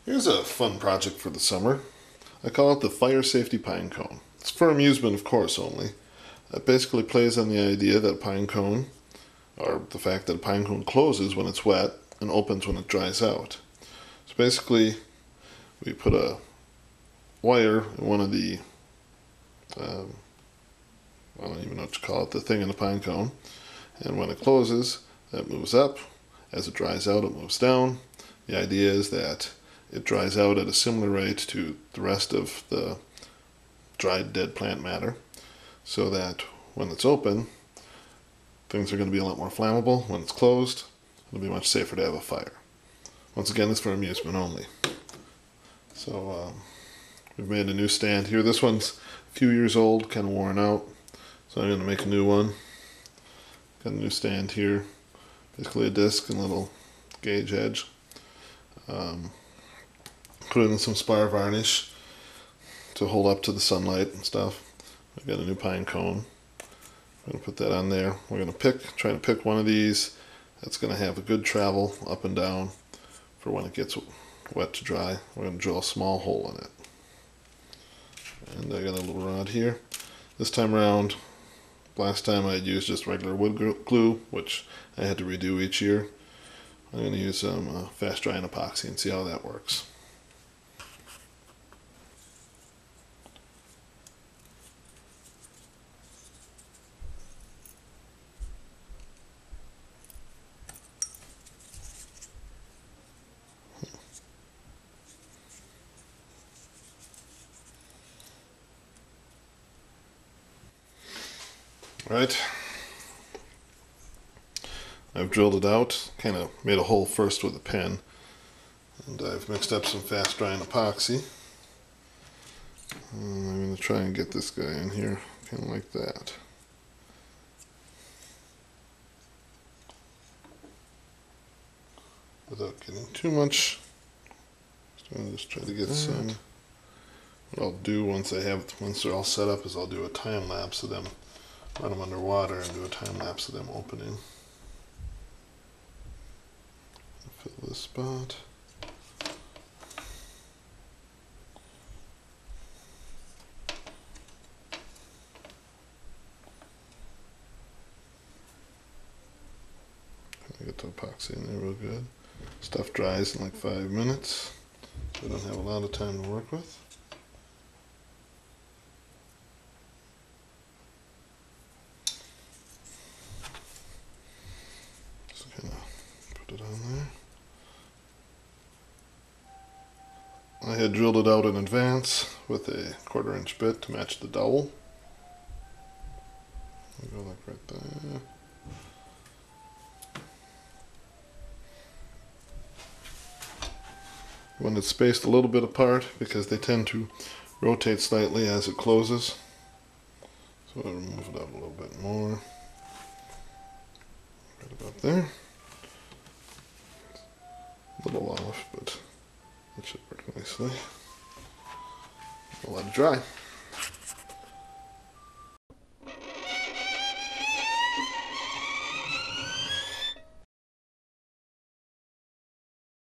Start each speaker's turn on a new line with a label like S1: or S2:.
S1: Here's a fun project for the summer. I call it the Fire Safety Pine Cone. It's for amusement, of course, only. It basically plays on the idea that a pine cone, or the fact that a pine cone closes when it's wet and opens when it dries out. So basically, we put a wire in one of the, I don't even know what you call it, the thing in the pine cone, and when it closes, it moves up. As it dries out, it moves down. The idea is that it dries out at a similar rate to the rest of the dried dead plant matter, so that when it's open, things are going to be a lot more flammable. When it's closed, it'll be much safer to have a fire. Once again, it's for amusement only. So we've made a new stand here. This one's a few years old, kind of worn out, so I'm going to make a new one. Got a new stand here, basically a disc and a little gauge edge. Put in some spar varnish to hold up to the sunlight and stuff. I've got a new pine cone. I'm going to put that on there. We're going to try to pick one of these that's going to have a good travel up and down for when it gets wet to dry. We're going to drill a small hole in it. And I got a little rod here. This time around, last time I had used just regular wood glue, which I had to redo each year. I'm going to use some fast drying epoxy and see how that works. Right, I've drilled it out, kind of made a hole first with a pen, and I've mixed up some fast drying epoxy. And I'm going to try and get this guy in here, kind of like that. Without getting too much, just try to get some. What I'll do once they're all set up is I'll do a time lapse of them. Run them underwater and do a time lapse of them opening. Fill this spot. Get the epoxy in there real good. Stuff dries in like 5 minutes. We don't have a lot of time to work with. Put it on there. I had drilled it out in advance with a 1/4 inch bit to match the dowel. I'll go like right there. When it's spaced a little bit apart because they tend to rotate slightly as it closes. So I'll move it up a little bit more. Right about there. A little off, but it should work nicely. I'll let it dry.